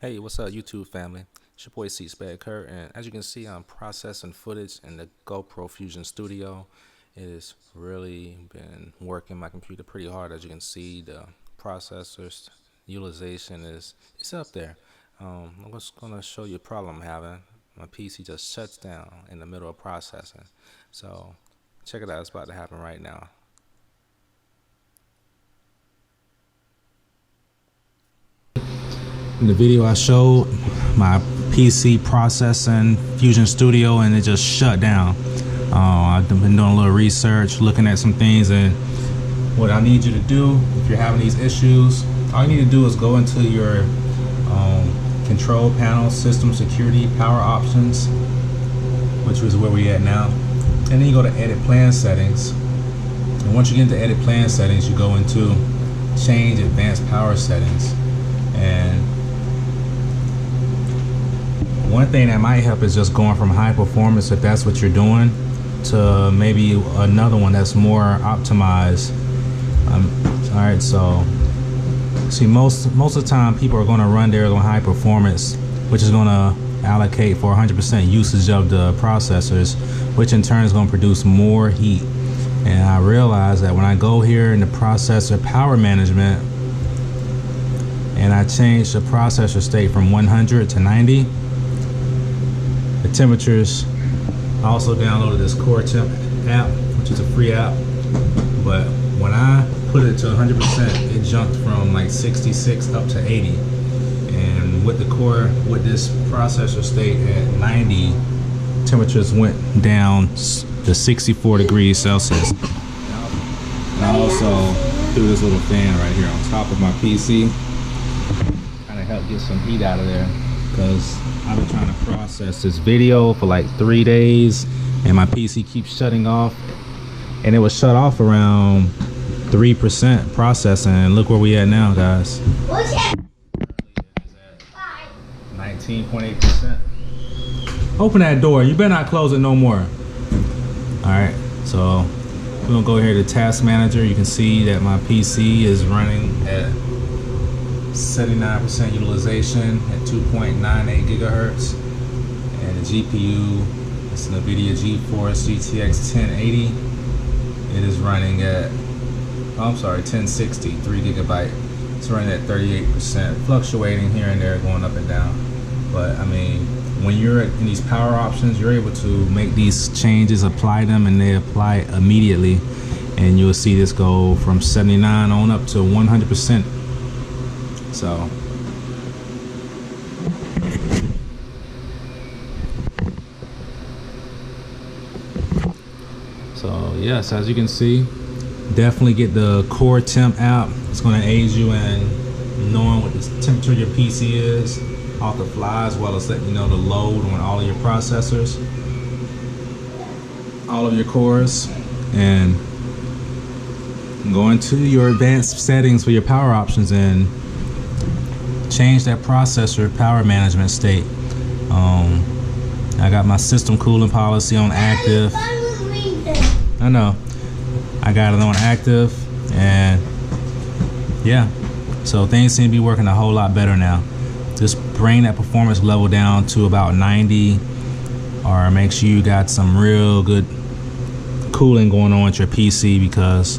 Hey, what's up, YouTube family? It's your boy C-Spec Kurt, and as you can see, I'm processing footage in the GoPro Fusion Studio. It has really been working my computer pretty hard. As you can see, the processor's utilization it's up there. I'm just gonna show you a problem I'm having. My PC just shuts down in the middle of processing. So check it out. It's about to happen right now. In the video I showed my PC processing Fusion Studio and it just shut down. I've been doing a little research, looking at some things, and what I need you to do if you're having these issues, all you need to do is go into your control panel, system security, power options, which is where we at now, and then you go to edit plan settings, and once you get into edit plan settings, you go into change advanced power settings. And one thing that might help is just going from high performance, if that's what you're doing, to maybe another one that's more optimized. All right, so see, most of the time people are going to run theirs on high performance, which is going to allocate for 100% usage of the processors, which in turn is going to produce more heat. And I realized that when I go here in the processor power management and I change the processor state from 100 to 90, the temperatures. I also downloaded this Core Temp app, which is a free app, but when I put it to 100%, it jumped from like 66 up to 80. And with this processor state at 90, temperatures went down to 64 degrees Celsius. And I also threw this little fan right here on top of my PC, kind of help get some heat out of there, because I've been trying to process this video for like 3 days and my PC keeps shutting off, and it was shut off around 3% processing, and look where we at now, guys. 19.8%. Open that door. You better not close it no more. All right, so we're gonna go here to Task Manager. You can see that my PC is running at 79% utilization at 2.98 gigahertz, and the GPU, it's an NVIDIA GeForce GTX 1080. It is running at 1060, 3 gigabyte. It's running at 38%, fluctuating here and there, going up and down. But I mean, when you're in these power options, you're able to make these changes, apply them, and they apply immediately, and you'll see this go from 79 on up to 100%. So yes, as you can see, definitely get the Core Temp app. It's going to aid you in knowing what the temperature of your PC is off the fly, as well as letting you know the load on all of your processors, all of your cores, and go into your advanced settings for your power options and change that processor power management state. I got my system cooling policy on active. I know. I got it on active, and yeah, so things seem to be working a whole lot better now. Just bring that performance level down to about 90, or make sure you got some real good cooling going on with your PC, because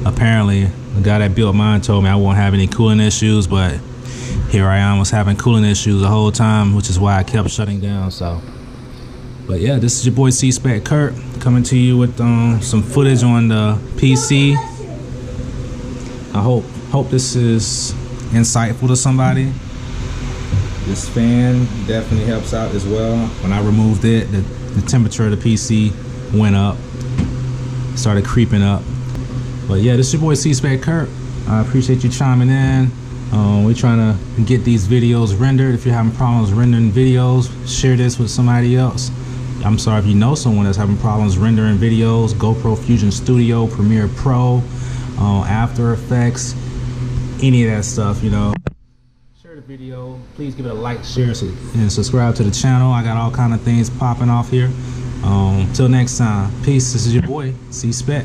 apparently the guy that built mine told me I won't have any cooling issues, but here I am, was having cooling issues the whole time, which is why I kept shutting down. So, but yeah, this is your boy C-Spec Kurt, coming to you with some footage on the PC. I hope this is insightful to somebody. This fan definitely helps out as well. When I removed it, the temperature of the PC went up, started creeping up. But yeah, this is your boy C-Spec Kurt. I appreciate you chiming in. We're trying to get these videos rendered. If you're having problems rendering videos, share this with somebody else. I'm sorry if you know someone that's having problems rendering videos. GoPro Fusion Studio, Premiere Pro, After Effects, any of that stuff, you know. Share the video. Please give it a like, share, and subscribe to the channel. I got all kind of things popping off here. Till next time, peace. This is your boy C-Spec.